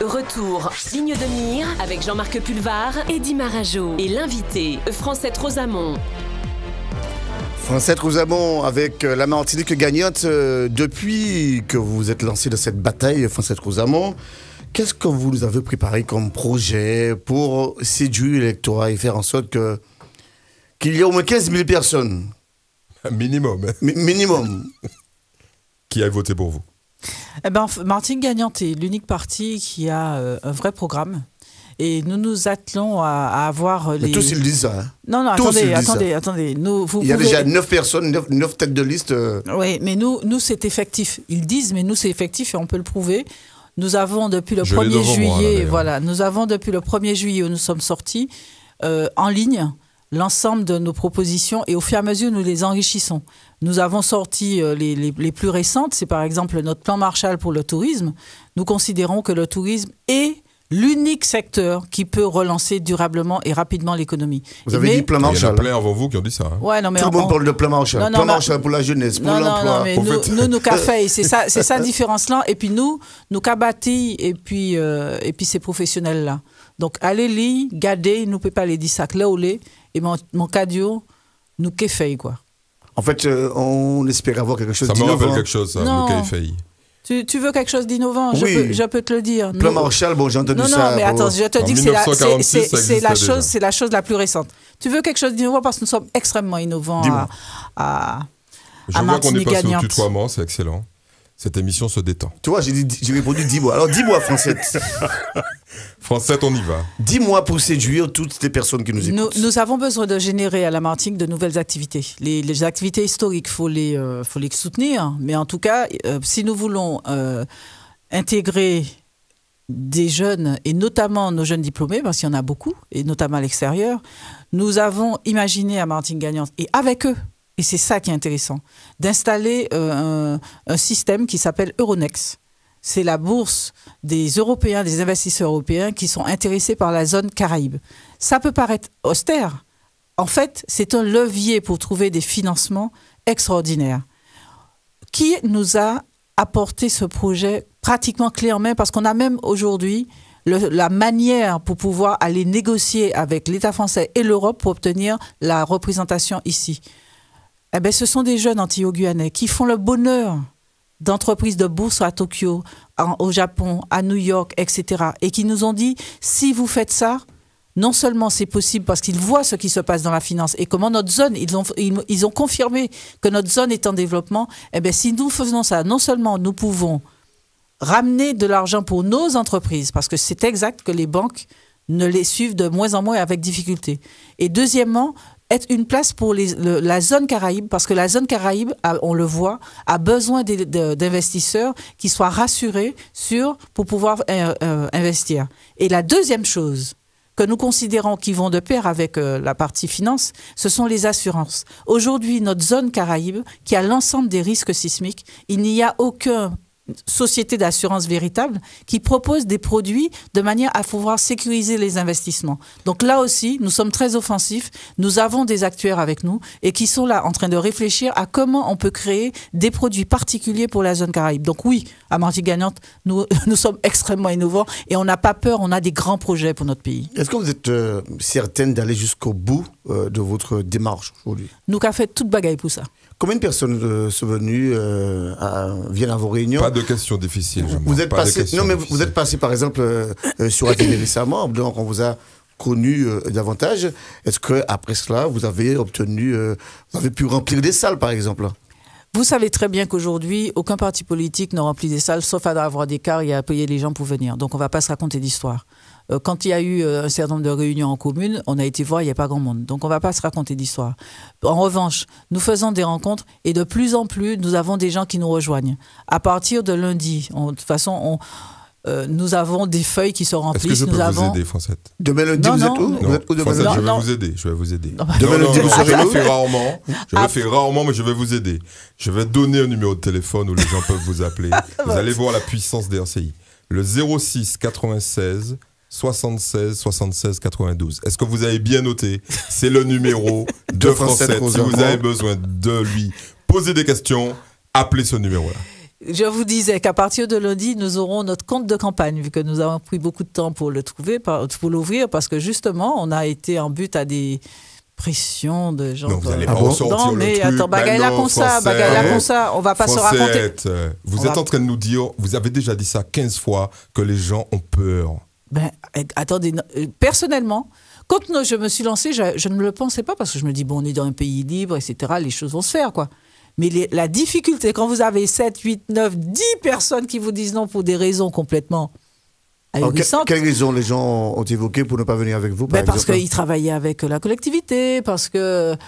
Retour, ligne de mire avec Jean-Marc Pulvar, Eddy Marajo et l'invité, Francette Rosamond. Francette Rosamond avec la Martinique gagnante. Depuis que vous vous êtes lancé dans cette bataille, Francette Rosamond, qu'est-ce que vous nous avez préparé comme projet pour séduire l'électorat et faire en sorte qu'il y ait au moins 15 000 personnes minimum. Minimum. Qui aillent voter pour vous? Eh ben, Martinique gagnante est l'unique parti qui a un vrai programme. Et nous nous attelons à avoir les... Mais tous ils disent ça. Hein. Non, attendez. Il y a déjà 9 personnes, 9 têtes de liste. Oui, mais nous c'est effectif. Ils disent, mais nous, c'est effectif et on peut le prouver. Nous avons depuis le 1er juillet, nous avons depuis le 1er juillet où nous sommes sortis en ligne l'ensemble de nos propositions et au fur et à mesure, nous les enrichissons. Nous avons sorti les plus récentes, c'est par exemple notre plan Marshall pour le tourisme. Nous considérons que le tourisme est l'unique secteur qui peut relancer durablement et rapidement l'économie. Vous avez dit plan Marshall. Il y en a plein avant vous qui ont dit ça. Hein. Ouais, non, mais tout le monde parle de plan Marshall. Plan Marshall pour la jeunesse, pour l'emploi. Non, mais nous café, c'est ça différence-là. Et puis nous cabati et puis ces professionnels-là. Donc, allez lire, gardez, nous ne pouvons pas les dire ça, là où les, et mon cadio, nous café, quoi. En fait, on espère avoir quelque chose d'innovant. Ça me rappelle quelque chose, ça, le café. Tu veux quelque chose d'innovant? Oui. Je peux te le dire. Plan Marshall, bon, j'ai entendu ça. Non, mais attends, je te dis que c'est la chose la plus récente. Tu veux quelque chose d'innovant parce que nous sommes extrêmement innovants à Je vois qu'on est passé gagnante. au tutoiement, c'est excellent. Cette émission se détend. Tu vois, j'ai répondu 10 mois. Alors, dis-moi, Francette. Francette, on y va. Dis-moi pour séduire toutes les personnes qui nous écoutent. Nous avons besoin de générer à la Martinique de nouvelles activités. Les activités historiques, faut les soutenir. Mais en tout cas, si nous voulons intégrer des jeunes, et notamment nos jeunes diplômés, parce qu'il y en a beaucoup, et notamment à l'extérieur, nous avons imaginé à Martinique gagnante, et avec eux, et c'est ça qui est intéressant, d'installer un système qui s'appelle Euronext. C'est la bourse des Européens, des investisseurs européens qui sont intéressés par la zone Caraïbe. Ça peut paraître austère. En fait, c'est un levier pour trouver des financements extraordinaires. Qui nous a apporté ce projet pratiquement clé en main? Parce qu'on a même aujourd'hui la manière pour pouvoir aller négocier avec l'État français et l'Europe pour obtenir la représentation ici. Eh bien, ce sont des jeunes antillais-guyanais qui font le bonheur d'entreprises de bourse à Tokyo, au Japon, à New York, etc. Et qui nous ont dit, si vous faites ça, non seulement c'est possible parce qu'ils voient ce qui se passe dans la finance et comment notre zone, ils ont confirmé que notre zone est en développement, eh bien, si nous faisons ça, non seulement nous pouvons ramener de l'argent pour nos entreprises, parce que c'est exact que les banques ne les suivent de moins en moins avec difficulté. Et deuxièmement, être une place pour la zone Caraïbe, parce que la zone Caraïbe, on le voit, a besoin d'investisseurs qui soient rassurés pour pouvoir investir. Et la deuxième chose que nous considérons qui vont de pair avec la partie finance, ce sont les assurances. Aujourd'hui, notre zone Caraïbe, qui a l'ensemble des risques sismiques, il n'y a aucune société d'assurance véritable qui propose des produits de manière à pouvoir sécuriser les investissements. Donc là aussi, nous sommes très offensifs. Nous avons des actuaires avec nous et qui sont là en train de réfléchir à comment on peut créer des produits particuliers pour la zone Caraïbe. Donc oui, à Martinique gagnante, nous sommes extrêmement innovants et on n'a pas peur, on a des grands projets pour notre pays. Est-ce que vous êtes certaine d'aller jusqu'au bout de votre démarche aujourd'hui? Nous avons fait toute bagaille pour ça. Combien de personnes sont venues, viennent à vos réunions? Pas de questions difficiles. Vous êtes passé par exemple sur ATV récemment, donc on vous a connu davantage. Est-ce qu'après cela, vous avez pu remplir des salles par exemple? Vous savez très bien qu'aujourd'hui, aucun parti politique ne remplit des salles, sauf à avoir des cars et à payer les gens pour venir. Donc on ne va pas se raconter d'histoire. Quand il y a eu un certain nombre de réunions en commune, on a été voir, il n'y a pas grand monde. Donc, on ne va pas se raconter d'histoire. En revanche, nous faisons des rencontres et de plus en plus, nous avons des gens qui nous rejoignent. À partir de lundi, de toute façon, nous avons des feuilles qui se remplissent. Est-ce que je peux vous aider, Francette? Demain lundi, vous êtes où? Francette, je vais vous aider. Demain lundi, vous serez où? Je le fais rarement, mais je vais vous aider. Je vais donner un numéro de téléphone où les gens peuvent vous appeler. Vous allez voir la puissance des RCI. Le 06 96 76 76 92. Est-ce que vous avez bien noté? C'est le numéro de Francette. Si vous avez besoin de lui poser des questions, appelez ce numéro-là. je vous disais qu'à partir de lundi, nous aurons notre compte de campagne, vu que nous avons pris beaucoup de temps pour le trouver, pour l'ouvrir, parce que justement, on a été en but à des pressions de gens. Non, vous n'allez pas ressortir non, mais le truc. attends, bagaille là comme ça, on va pas se raconter. Vous êtes en train de nous dire, vous avez déjà dit ça 15 fois, que les gens ont peur. Ben, attendez, personnellement, quand je me suis lancée, je ne le pensais pas parce que je me dis, bon, on est dans un pays libre, etc., les choses vont se faire, quoi. Mais la difficulté, quand vous avez 7, 8, 9, 10 personnes qui vous disent non pour des raisons complètement ahurissantes. Quelles raisons les gens ont évoquées pour ne pas venir avec vous, par parce exemple? qu'ils travaillaient avec la collectivité, parce qu'un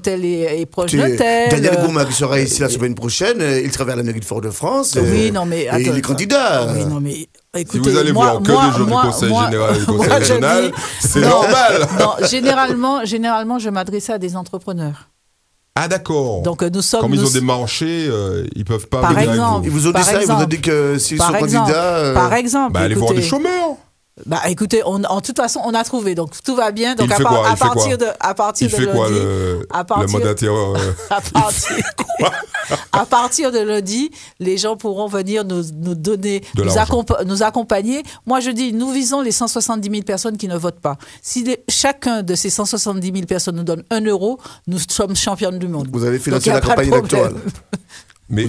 tel est proche d'un tel. Daniel Gourma qui sera ici la semaine prochaine, il travaille à la mairie de Fort-de-France. Oui, non, mais et il est candidat. Oui, non, mais écoutez, si vous allez voir que des gens du conseil général et du conseil régional, c'est normal. Non, généralement, je m'adressais à des entrepreneurs. Ah d'accord. Donc nous sommes. Comme ils ont des marchés, ils peuvent pas par venir exemple, avec vous. Ils vous ont dit ça, ils vous ont dit que s'ils sont candidats. Par exemple. Allez voir des chômeurs. Bah écoutez, en toute façon, on a trouvé, donc tout va bien. Donc à partir de il fait quoi le mandataire à partir de lundi, les gens pourront venir nous donner, nous accompagner. Moi, je dis, nous visons les 170 000 personnes qui ne votent pas. Si chacun de ces 170 000 personnes nous donne 1 euro, nous sommes champions du monde. Vous allez financer la campagne électorale. Mais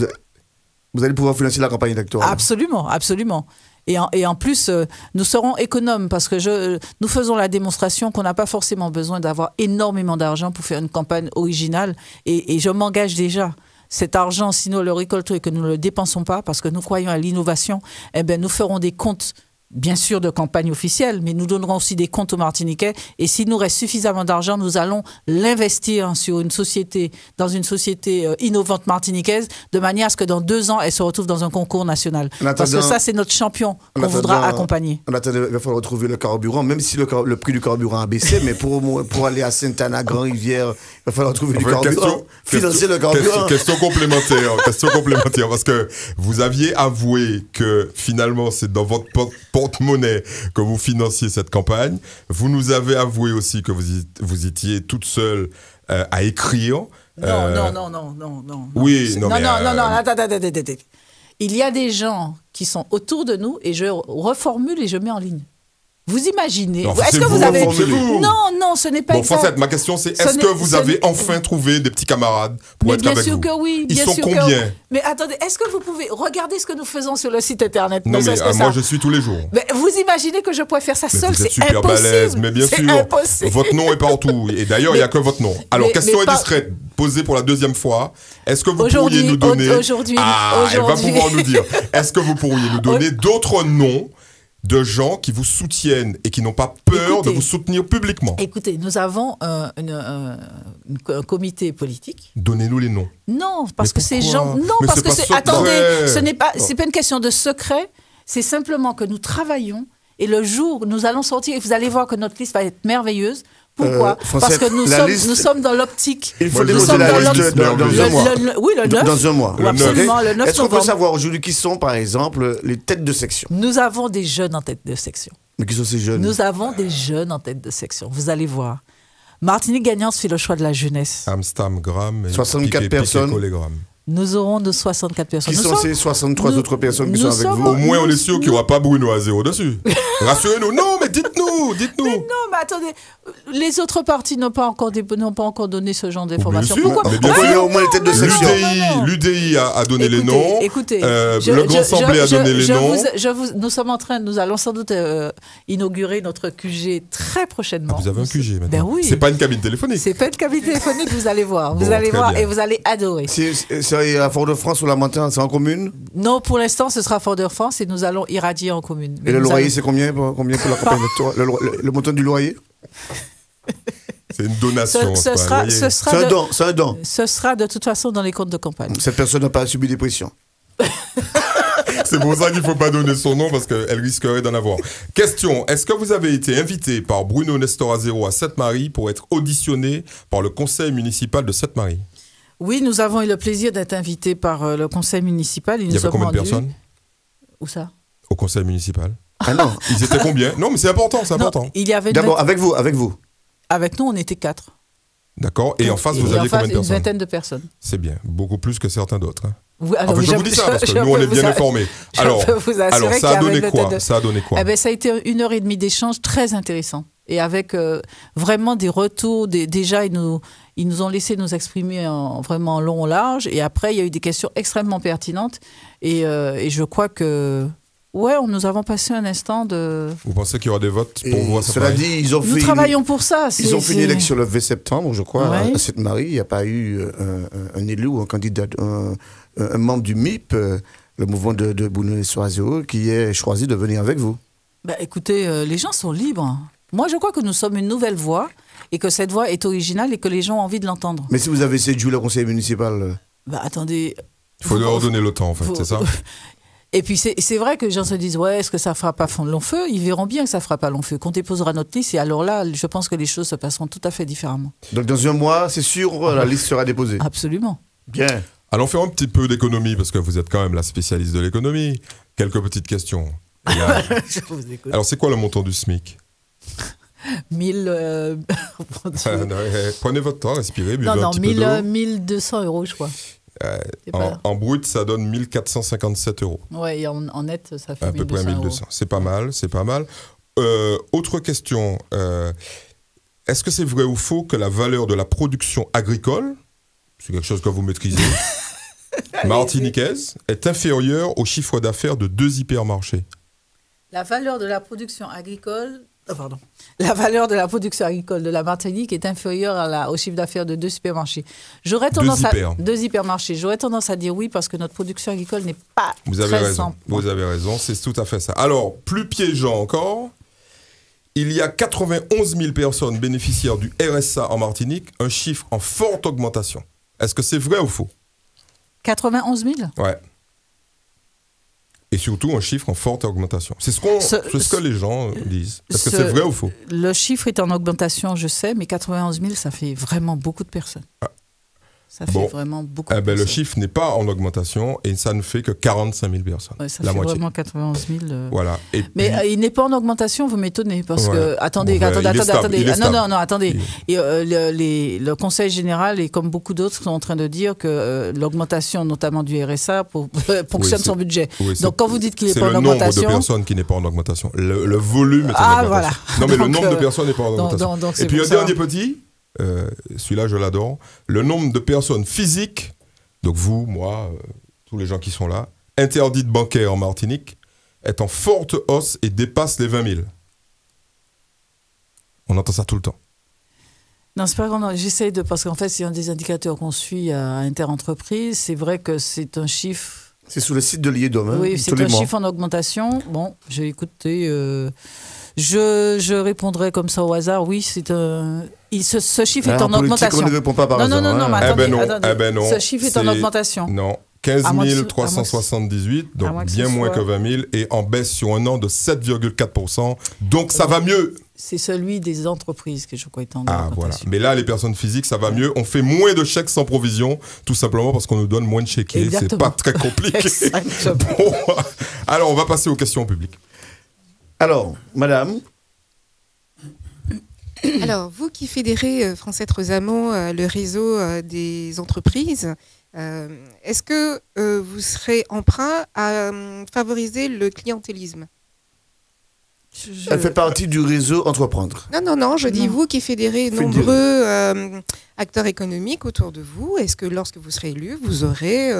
vous allez pouvoir financer la campagne électorale. Absolument, absolument. Et en plus, nous serons économes parce que nous faisons la démonstration qu'on n'a pas forcément besoin d'avoir énormément d'argent pour faire une campagne originale. Et je m'engage déjà. Cet argent, si nous le récoltons et que nous ne le dépensons pas, parce que nous croyons à l'innovation, eh bien, nous ferons des comptes, bien sûr, de campagne officielle, mais nous donnerons aussi des comptes aux Martiniquais. Et s'il nous reste suffisamment d'argent, nous allons l'investir dans une société innovante martiniquaise, de manière à ce que dans 2 ans, elle se retrouve dans un concours national. Parce que ça, c'est notre champion qu'on voudra accompagner. En attendant, il va falloir retrouver le carburant, même si le prix du carburant a baissé, mais pour aller à Sainte-Anne, Grand-Rivière, il va falloir trouver du carburant, financer le carburant. Question complémentaire, parce que vous aviez avoué que finalement, c'est dans votre porte-monnaie que vous financiez cette campagne. Vous nous avez avoué aussi que vous étiez toute seule à écrire. Non. Oui, non. Attends. Il y a des gens qui sont autour de nous et je reformule et je mets en ligne. Vous imaginez? Est-ce que vous avez... Non, ce n'est pas exact. Françoise, ma question c'est, est-ce que vous avez enfin trouvé des petits camarades pour être avec vous? Bien sûr que oui. Ils sont combien? Mais attendez, est-ce que vous pouvez regarder ce que nous faisons sur le site internet? Non, mais moi je suis tous les jours. Mais vous imaginez que je pourrais faire ça seul? C'est super impossible. Balèze, mais bien sûr. Impossible. Votre nom est partout. Et d'ailleurs, il n'y a que votre nom. Alors, question indiscrète posée pour la 2e fois. Est-ce que vous pourriez nous donner... elle va pouvoir nous dire. Est-ce que vous pourriez nous donner d'autres noms de gens qui vous soutiennent et qui n'ont pas peur de vous soutenir publiquement? Écoutez, nous avons un comité politique. Donnez-nous les noms. Non, parce que ces gens... Non, parce que c'est... Attendez, c'est pas une question de secret. C'est simplement que nous travaillons et le jour où nous allons sortir, et vous allez voir que notre liste va être merveilleuse. Pourquoi? Parce que nous sommes dans l'optique. Il faut déposer la liste dans un mois. Oui, le 9. Dans un mois. Absolument, le 9 Est-ce qu'on peut savoir aujourd'hui qui sont, par exemple, les têtes de section? Nous avons des jeunes en tête de section. Mais qui sont ces jeunes? Nous avons des jeunes en tête de section. Vous allez voir. Martinique Gagnante fait le choix de la jeunesse. Amsterdam, 64 personnes. Nous aurons de 64 personnes. Qui sont ces 63 autres personnes qui sont avec vous? Au moins, on est sûr qu'il n'y aura pas Bruno à 0 dessus. Rassurez-nous. Non, mais dites-nous. Mais non, mais attendez. Les autres partis n'ont pas encore donné ce genre d'informations. Pourquoi? Mais bien sûr, il y a au moins les têtes de section. L'UDI a donné les noms. Écoutez, le Grand Assemblée a donné les noms. Nous allons sans doute inaugurer notre QG très prochainement. Vous avez un QG maintenant? Ben oui. C'est pas une cabine téléphonique. C'est pas une cabine téléphonique, vous allez voir. Vous allez voir et vous allez adorer. C'est à Fort-de-France ou la Montagne, c'est en commune? Non, pour l'instant, ce sera Fort-de-France et nous allons irradier en commune. Et le loyer, c'est combien pour la campagne électorale? Le montant du loyer? C'est une donation. C'est un don. Ce sera de toute façon dans les comptes de campagne. Cette personne n'a pas subi des pressions. C'est pour ça qu'il ne faut pas donner son nom parce qu'elle risquerait d'en avoir. Question, est-ce que vous avez été invité par Bruno Nestor Azero à Sainte-Marie pour être auditionné par le conseil municipal de Sainte-Marie? Oui, nous avons eu le plaisir d'être invités par le conseil municipal. Il y avait combien de personnes? Où ça? Au conseil municipal. Ah non. Ils étaient combien? Non, mais c'est important, c'est important. Il y avait d'abord, avec vous. Avec nous, on était 4. D'accord. Et en face, vous aviez combien de personnes? Une vingtaine de personnes. C'est bien. Beaucoup plus que certains d'autres. Hein. Oui, alors, Enfin, je vous dis ça parce que nous, on est bien informés. Alors, ça a donné quoi? Eh ben, ça a été 1h30 d'échange très intéressant. Et avec vraiment des retours. Déjà, ils nous ont laissé nous exprimer vraiment long, large. Et après, il y a eu des questions extrêmement pertinentes. Et je crois que... Ouais, nous avons passé un instant de... Vous pensez qu'il y aura des votes pour vous à Cela dit, nous travaillons pour ça. Ils ont fait une élection le 20 septembre, je crois, Ouais. à Sainte-Marie. Il n'y a pas eu un élu ou un candidat, un membre du MIP, le mouvement de Bounoué-Soazio, qui est choisi de venir avec vous. Bah, écoutez, les gens sont libres. Moi, je crois que nous sommes une nouvelle voix et que cette voix est originale et que les gens ont envie de l'entendre. Mais si vous avez séduit le conseil municipal... Bah, attendez... Il faut leur donner le temps, en fait, c'est ça? Et puis, c'est vrai que les gens se disent, ouais, est-ce que ça fera pas long feu? Ils verront bien que ça fera pas long feu. Qu'on déposera notre liste et alors là, je pense que les choses se passeront tout à fait différemment. Donc, dans un mois, c'est sûr, la liste sera déposée. Absolument. Bien. Allons faire un petit peu d'économie, parce que vous êtes quand même la spécialiste de l'économie. Quelques petites questions. Je vous écoute. Alors, c'est quoi le montant du SMIC? 1000... Prenez votre temps, respirez, buvez non, un petit peu d'eau. 1200 euros, je crois. En brut, ça donne 1457 euros. Ouais, et en net, ça fait à peu près 1200. Euros. C'est pas mal, c'est pas mal. Autre question. Est-ce que c'est vrai ou faux que la valeur de la production agricole, c'est quelque chose que vous maîtrisez, martiniquaise, est inférieure au chiffre d'affaires de 2 hypermarchés? La valeur de la production agricole... La valeur de la production agricole de la Martinique est inférieure au chiffre d'affaires de 2 supermarchés. Deux hypermarchés. J'aurais tendance à dire oui parce que notre production agricole n'est pas très simple. Vous avez raison, c'est tout à fait ça. Alors, plus piégeant encore, il y a 91 000 personnes bénéficiaires du RSA en Martinique, un chiffre en forte augmentation. Est-ce que c'est vrai ou faux? 91 000? Ouais. Et surtout un chiffre en forte augmentation. C'est ce que les gens disent. Est-ce que c'est vrai ou faux? Le chiffre est en augmentation, je sais, mais 91 000, ça fait vraiment beaucoup de personnes. Ça fait vraiment beaucoup de personnes. Le chiffre n'est pas en augmentation et ça ne fait que 45 000 personnes. Ouais, ça fait moitié. Vraiment 91 000. Voilà. Et mais puis, il n'est pas en augmentation, vous m'étonnez. Parce que, attendez. Non, attendez. Et, le Conseil général, et comme beaucoup d'autres, sont en train de dire que l'augmentation, notamment du RSA, ponctionne son budget. Oui, donc, quand vous dites qu'il n'est pas en augmentation... C'est le nombre de personnes qui n'est pas en augmentation. Le volume est en augmentation. Voilà. Non, mais le nombre de personnes n'est pas en augmentation. Et puis, un dernier petit... celui-là, je l'adore. Le nombre de personnes physiques, donc vous, moi, tous les gens qui sont là, interdites bancaires en Martinique, est en forte hausse et dépasse les 20 000. On entend ça tout le temps. Non, c'est pas grand. J'essaye de... Parce qu'en fait, c'est un des indicateurs qu'on suit à Interentreprise. C'est vrai que c'est un chiffre... C'est sur le site de l'IEDOM. Oui, c'est un chiffre en augmentation. Bon, j'ai écouté... Je répondrai comme ça au hasard. Oui, c'est un... Ce chiffre est en augmentation. On ne répond pas par hasard. Non, mais attendez. Non. Ce chiffre est en augmentation. Non. 15 378, donc bien moins que 20 000, et en baisse sur un an de 7,4%. Donc ça va mieux. C'est celui des entreprises que je crois est en augmentation. Voilà. Mais là, les personnes physiques, ça va mieux. On fait moins de chèques sans provision, tout simplement parce qu'on nous donne moins de chéquiers. C'est pas très compliqué. Bon, alors, on va passer aux questions publiques. Alors, madame. Alors, vous qui fédérez Francette Rosamond, le réseau des entreprises, est-ce que vous serez emprunt à favoriser le clientélisme? Elle fait partie du réseau Entreprendre. Non, je dis vous qui fédérez nombreux acteurs économiques autour de vous. Est-ce que lorsque vous serez élu, vous aurez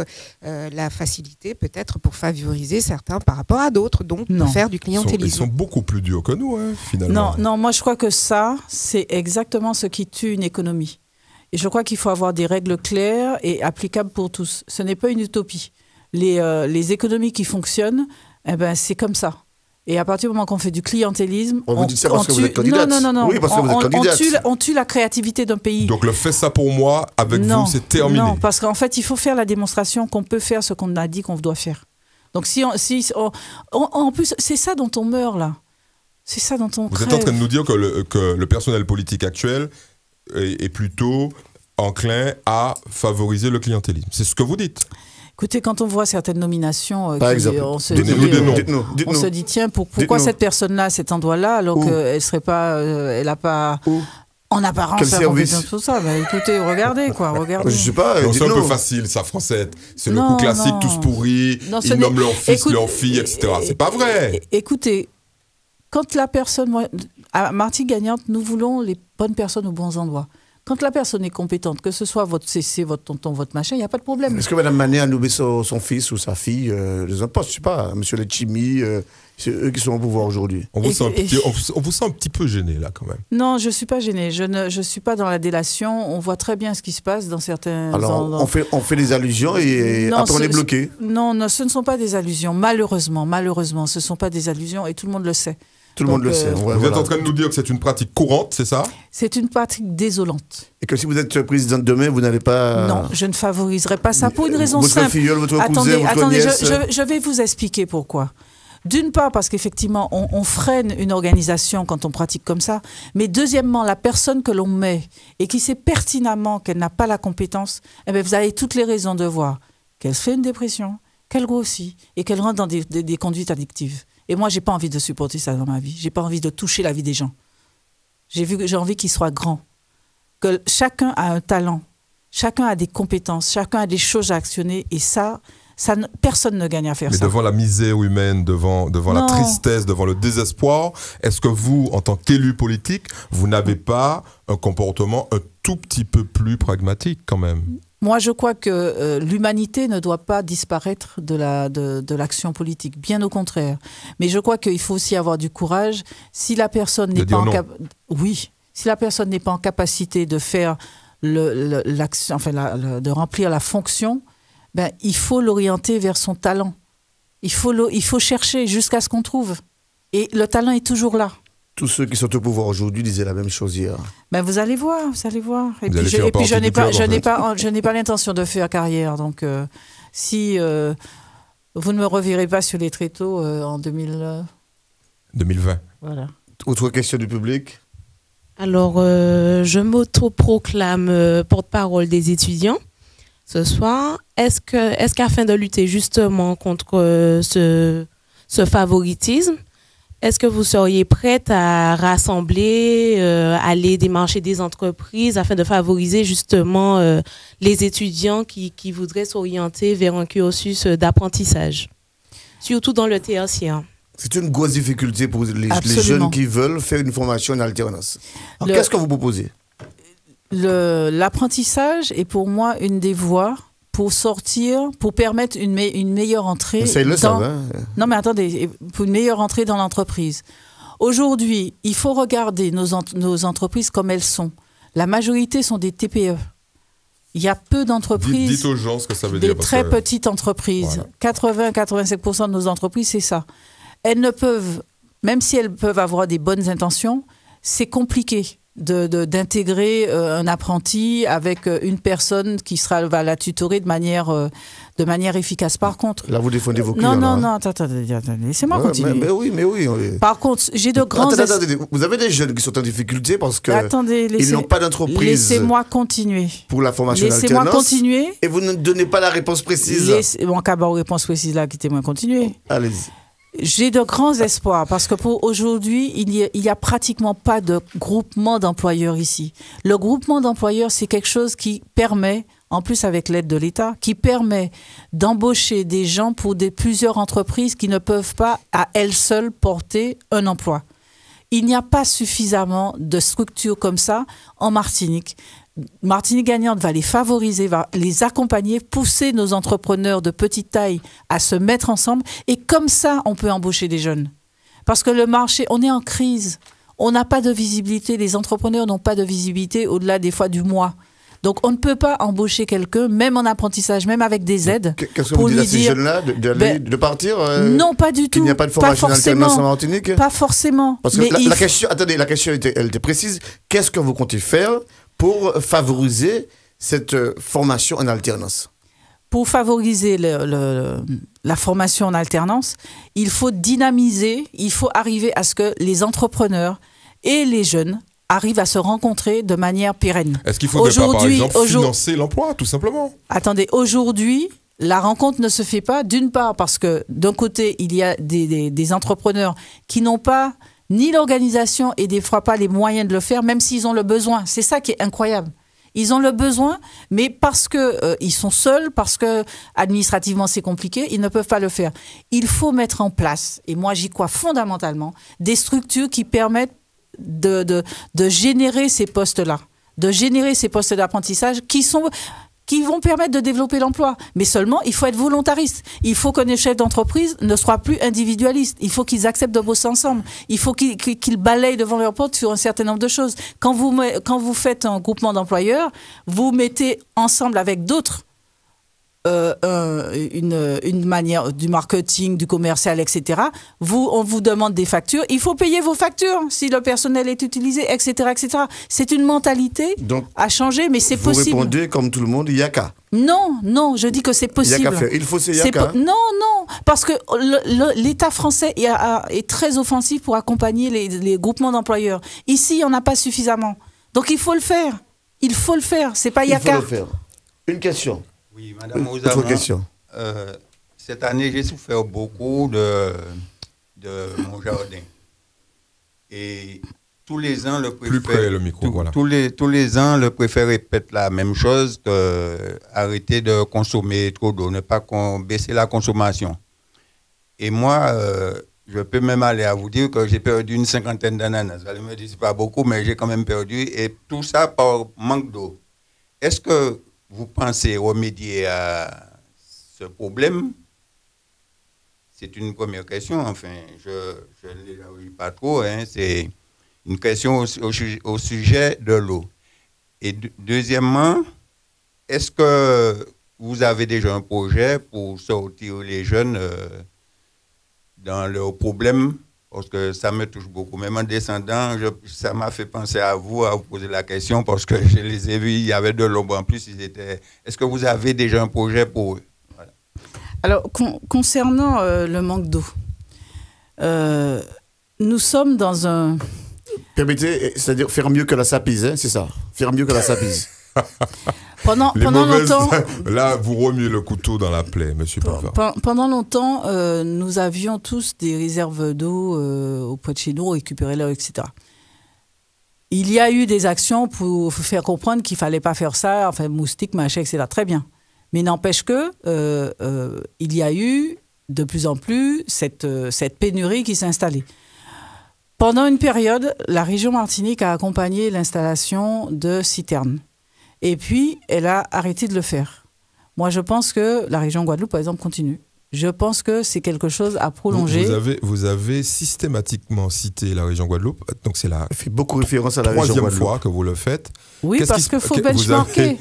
la facilité peut-être pour favoriser certains par rapport à d'autres, donc pour faire du clientélisme? Ils sont beaucoup plus durs que nous, finalement. Non, moi je crois que ça, c'est exactement ce qui tue une économie. Et je crois qu'il faut avoir des règles claires et applicables pour tous. Ce n'est pas une utopie. Les économies qui fonctionnent, c'est comme ça. Et à partir du moment qu'on fait du clientélisme, on dit ça parce que vous êtes candidate. Non. Oui, parce que vous êtes candidate. On tue la créativité d'un pays. Donc le fait ça pour moi, avec vous, c'est terminé. Non, parce qu'en fait, il faut faire la démonstration qu'on peut faire ce qu'on a dit qu'on doit faire. Donc en plus, c'est ça dont on meurt là. C'est ça dont on crève. Vous êtes en train de nous dire que le personnel politique actuel est plutôt enclin à favoriser le clientélisme. C'est ce que vous dites. Écoutez, quand on voit certaines nominations, on se dit tiens, pourquoi cette personne-là, à cet endroit-là, alors qu'elle serait pas, elle a pas. En apparence, Quel la service? compétence pour ça. Écoutez, regardez, quoi. Regardez. Je sais pas. Non, c'est un peu dites-nous. facile, ça, Française. C'est le Non, coup classique, non. tous pourris, Non, ce ils n'est- nomment leur fils, Écoute, leur fille, etc. C'est pas vrai. Écoutez, quand la personne... Moi, à Martinique gagnante, nous voulons les bonnes personnes aux bons endroits. Quand la personne est compétente, que ce soit votre CC, votre tonton, votre machin, il n'y a pas de problème. Est-ce que Mme Manet a nommé son fils ou sa fille les impostes? Je sais pas. Monsieur Letchimi, c'est eux qui sont au pouvoir aujourd'hui. On vous sent un petit peu gêné, là, quand même. Non, je ne suis pas gênée. Je ne suis pas dans la délation. On voit très bien ce qui se passe dans certains... Alors, on fait des allusions et Non, après on est bloqué. Non, ce ne sont pas des allusions. Malheureusement, ce ne sont pas des allusions et tout le monde le sait. Tout le monde le sait. Ouais, Vous êtes voilà. en train de nous dire que c'est une pratique courante, c'est ça? C'est une pratique désolante. Et que si vous êtes présidente demain, vous n'allez pas... Non, je ne favoriserai pas ça pour une raison votre simple. filleule, votre cousin, Attendez, votre nièce... je vais vous expliquer pourquoi. D'une part, parce qu'effectivement, on freine une organisation quand on pratique comme ça. Mais deuxièmement, la personne que l'on met et qui sait pertinemment qu'elle n'a pas la compétence, eh bien, vous avez toutes les raisons de voir qu'elle se fait une dépression, qu'elle grossit et qu'elle rentre dans des conduites addictives. Et moi, j'ai pas envie de supporter ça dans ma vie. J'ai pas envie de toucher la vie des gens. J'ai envie qu'ils soient grands. Que chacun a un talent, chacun a des compétences, chacun a des choses à actionner. Et ça personne ne gagne à faire Mais ça. devant la misère humaine, devant la Non. tristesse, devant le désespoir, est-ce que vous, en tant qu'élu politique, vous n'avez pas un comportement un tout petit peu plus pragmatique quand même? Moi, je crois que l'humanité ne doit pas disparaître de l'action politique, bien au contraire. Mais je crois qu'il faut aussi avoir du courage. Si la personne n'est pas si la personne n'est pas en capacité de faire l'action, de remplir la fonction, ben il faut l'orienter vers son talent. Il faut chercher jusqu'à ce qu'on trouve. Et le talent est toujours là. Tous ceux qui sont au pouvoir aujourd'hui disaient la même chose hier. Ben vous allez voir. Et Vous allez puis, faire et puis je partie n'ai du pas, club, en fait. je n'ai pas l'intention de faire carrière. Donc, si vous ne me reverrez pas sur les tréteaux en 2020. voilà. Autre question du public? Alors, je m'autoproclame porte-parole des étudiants ce soir. Est-ce qu'afin de lutter justement contre ce favoritisme, est-ce que vous seriez prête à rassembler, aller démarcher des entreprises afin de favoriser justement les étudiants qui voudraient s'orienter vers un cursus d'apprentissage, surtout dans le tertiaire? C'est une grosse difficulté pour les jeunes qui veulent faire une formation en alternance. Alors, qu'est-ce que vous proposez? L'apprentissage est pour moi une des voies pour sortir, pour permettre une meilleure entrée. Non, mais attendez, pour une meilleure entrée dans l'entreprise. Aujourd'hui, il faut regarder nos entreprises comme elles sont. La majorité sont des TPE. Il y a peu d'entreprises. Dites aux gens ce que ça veut des dire. très petites entreprises. Voilà. 80-85% de nos entreprises, c'est ça. Elles ne peuvent, même si elles peuvent avoir des bonnes intentions, c'est compliqué d'intégrer un apprenti avec une personne qui va la tutorer de manière efficace. Par contre... Là, vous défendez vos clients. Non, attendez, laissez-moi continuer. Mais oui. Par contre, j'ai de grands... Attendez, vous avez des jeunes qui sont en difficulté parce qu'ils n'ont pas d'entreprise. Laissez-moi continuer. Pour la formation en alternance. Laissez-moi continuer. Et vous ne donnez pas la réponse précise. Mon cas, réponse précise là, quittez-moi continuer. Allez-y. J'ai de grands espoirs parce que pour aujourd'hui, il y a pratiquement pas de groupement d'employeurs ici. Le groupement d'employeurs, c'est quelque chose qui permet, en plus avec l'aide de l'État, qui permet d'embaucher des gens pour plusieurs entreprises qui ne peuvent pas à elles seules porter un emploi. Il n'y a pas suffisamment de structures comme ça en Martinique. Martinique gagnante va les favoriser, va les accompagner, pousser nos entrepreneurs de petite taille à se mettre ensemble. Et comme ça, on peut embaucher des jeunes. Parce que le marché, on est en crise. On n'a pas de visibilité. Les entrepreneurs n'ont pas de visibilité au-delà des fois du mois. Donc, on ne peut pas embaucher quelqu'un, même en apprentissage, même avec des aides. Qu'est-ce que vous dites à ces jeunes-là de partir non, pas du tout. Qu'il n'y a pas de formation en alternance en Martinique? Pas forcément. Parce que la question était précise. Qu'est-ce que vous comptez faire pour favoriser cette formation en alternance? Pour favoriser la formation en alternance, il faut dynamiser, il faut arriver à ce que les entrepreneurs et les jeunes arrivent à se rencontrer de manière pérenne. Est-ce qu'il faudrait pas, par exemple, financer l'emploi, tout simplement? Attendez, aujourd'hui, la rencontre ne se fait pas, d'une part parce que d'un côté, il y a des entrepreneurs qui n'ont pas ni l'organisation et des fois pas les moyens de le faire, même s'ils ont le besoin. C'est ça qui est incroyable. Ils ont le besoin, mais parce que ils sont seuls, parce que administrativement c'est compliqué, ils ne peuvent pas le faire. Il faut mettre en place, et moi j'y crois fondamentalement, des structures qui permettent de générer ces postes-là, de générer ces postes d'apprentissage qui vont permettre de développer l'emploi. Mais seulement, il faut être volontariste. Il faut que les chefs d'entreprise ne soient plus individualistes. Il faut qu'ils acceptent de bosser ensemble. Il faut qu'ils balayent devant leur porte sur un certain nombre de choses. Quand vous faites un groupement d'employeurs, vous mettez ensemble avec d'autres une manière du marketing, du commercial, etc. On vous demande des factures. Il faut payer vos factures si le personnel est utilisé, etc., etc. C'est une mentalité à changer, mais c'est possible. Vous répondez comme tout le monde, il n'y a qu'à. Non, je dis que c'est possible. Il y a qu'à faire. Il faut c'est y a qu'à. Non, parce que l'État français est très offensif pour accompagner les groupements d'employeurs. Ici, il n'y en a pas suffisamment. Donc, il faut le faire. Il faut le faire. C'est pas y a qu'à. Il faut le faire. Une question. Oui, Madame Ouzama, cette année, j'ai souffert beaucoup de mon jardin. Et tous les ans, le préfet... Plus près le micro, voilà. Tous les ans, le préfet répète la même chose, arrêter de consommer trop d'eau, ne pas baisser la consommation. Et moi, je peux même aller à vous dire que j'ai perdu une 50aine d'ananas. Vous allez me dire, c'est pas beaucoup, mais j'ai quand même perdu. Et tout ça par manque d'eau. Est-ce que vous pensez remédier à ce problème? C'est une première question. Enfin, je ne l'élargis pas trop. C'est une question au sujet de l'eau. Et deuxièmement, est-ce que vous avez déjà un projet pour sortir les jeunes dans leurs problèmes? Parce que ça me touche beaucoup. Même en descendant, ça m'a fait penser à vous poser la question, parce que je les ai vus, il y avait de l'ombre en plus. Est-ce que vous avez déjà un projet pour eux? Voilà. Alors, concernant le manque d'eau, nous sommes dans un... Permettez, c'est-à-dire faire mieux que la sapise, c'est ça? Faire mieux que la sapise. Pendant longtemps, là, vous remuez le couteau dans la plaie, monsieur Pavard. Pendant longtemps, nous avions tous des réserves d'eau auprès de chez nous, récupérer l'eau, etc. Il y a eu des actions pour faire comprendre qu'il ne fallait pas faire ça, enfin, moustiques, machin, etc. Très bien. Mais n'empêche que il y a eu de plus en plus cette pénurie qui s'est installée. Pendant une période, la région Martinique a accompagné l'installation de citernes. Et puis, elle a arrêté de le faire. Moi, je pense que la région Guadeloupe, par exemple, continue. Je pense que c'est quelque chose à prolonger. Vous avez systématiquement cité la région Guadeloupe. Donc, c'est la fait beaucoup référence à la région Guadeloupe. Troisième fois que vous le faites. Oui, parce qu'il faut benchmarker.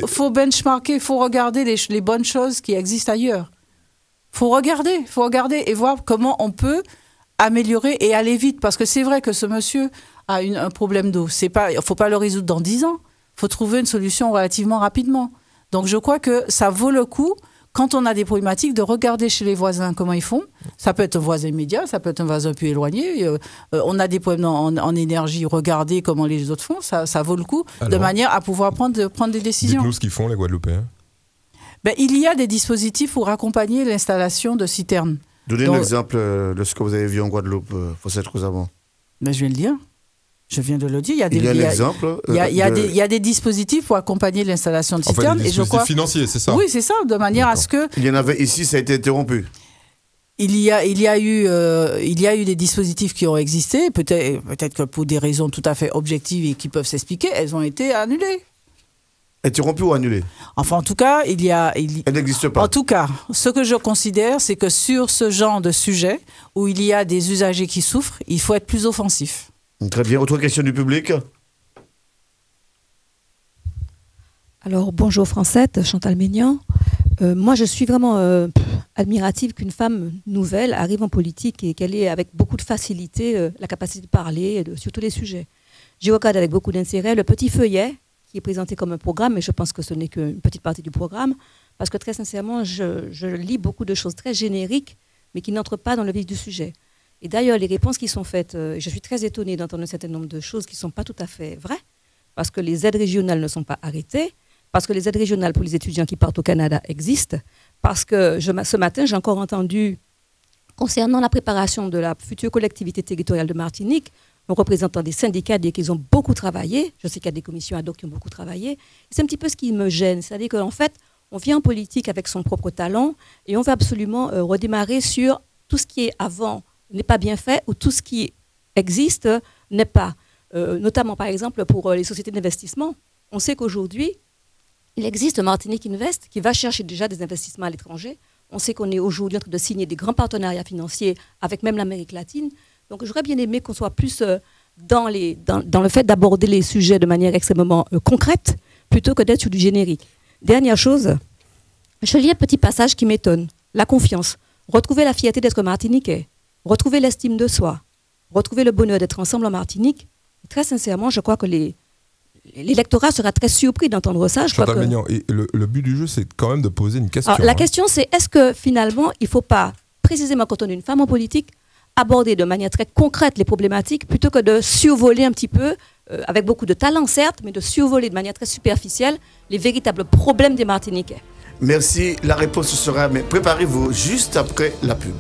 Faut benchmarker, il faut regarder les bonnes choses qui existent ailleurs. Il faut regarder et voir comment on peut améliorer et aller vite. Parce que c'est vrai que ce monsieur a un problème d'eau. Il ne faut pas le résoudre dans 10 ans. Il faut trouver une solution relativement rapidement. Donc, je crois que ça vaut le coup, quand on a des problématiques, de regarder chez les voisins comment ils font. Ça peut être un voisin immédiat, ça peut être un voisin plus éloigné. On a des problèmes en énergie, regarder comment les autres font. Ça vaut le coup, de manière à pouvoir prendre des décisions. Dites-nous ce qu'ils font, les Guadeloupéens. Il y a des dispositifs pour accompagner l'installation de citernes. Donnez un exemple de ce que vous avez vu en Guadeloupe pour cette cause avant. Je viens de le dire. Je viens de le dire. Il y a des dispositifs pour accompagner l'installation de citernes. Des dispositifs financiers, c'est ça? Oui, c'est ça, de manière à ce que... Il y en avait ici, ça a été interrompu. Il y a eu des dispositifs qui ont existé, peut-être que pour des raisons tout à fait objectives et qui peuvent s'expliquer, elles ont été annulées. Interrompues ou annulées? Enfin, en tout cas, elles n'existent pas. En tout cas, ce que je considère, c'est que sur ce genre de sujet, où il y a des usagers qui souffrent, il faut être plus offensif. Très bien. Autre question du public? Alors, bonjour Francette, Chantal Ménian. Moi, je suis vraiment admirative qu'une femme nouvelle arrive en politique et qu'elle ait avec beaucoup de facilité la capacité de parler sur tous les sujets. Je regarde avec beaucoup d'intérêt le petit feuillet qui est présenté comme un programme, mais je pense que ce n'est qu'une petite partie du programme, parce que très sincèrement, je lis beaucoup de choses très génériques, mais qui n'entrent pas dans le vif du sujet. Et d'ailleurs, les réponses qui sont faites, je suis très étonnée d'entendre un certain nombre de choses qui ne sont pas tout à fait vraies, parce que les aides régionales ne sont pas arrêtées, parce que les aides régionales pour les étudiants qui partent au Canada existent, parce que ce matin, j'ai encore entendu Concernant la préparation de la future collectivité territoriale de Martinique, nos représentants des syndicats disent qu'ils ont beaucoup travaillé. Je sais qu'il y a des commissions ad hoc qui ont beaucoup travaillé. C'est un petit peu ce qui me gêne. C'est-à-dire qu'en fait, on vient en politique avec son propre talent et on veut absolument redémarrer sur tout ce qui est avant n'est pas bien fait ou tout ce qui existe n'est pas. Notamment, par exemple, pour les sociétés d'investissement. On sait qu'aujourd'hui, il existe Martinique Invest qui va chercher déjà des investissements à l'étranger. On sait qu'on est aujourd'hui en train de signer des grands partenariats financiers avec même l'Amérique latine. Donc, j'aurais bien aimé qu'on soit plus dans le fait d'aborder les sujets de manière extrêmement concrète plutôt que d'être sur du générique. Dernière chose, je lis un petit passage qui m'étonne. La confiance. Retrouver la fierté d'être martiniquais. Retrouver l'estime de soi. Retrouver le bonheur d'être ensemble en Martinique. Très sincèrement, je crois que l'électorat sera très surpris d'entendre ça. Chantal Maignan, et le but du jeu, c'est quand même de poser une question. Alors, la question, c'est est-ce que finalement, il ne faut pas, précisément quand on est une femme en politique, aborder de manière très concrète les problématiques plutôt que de survoler un petit peu, avec beaucoup de talent certes, mais de survoler de manière très superficielle les véritables problèmes des Martiniquais. Merci. La réponse sera, mais préparez-vous juste après la pub.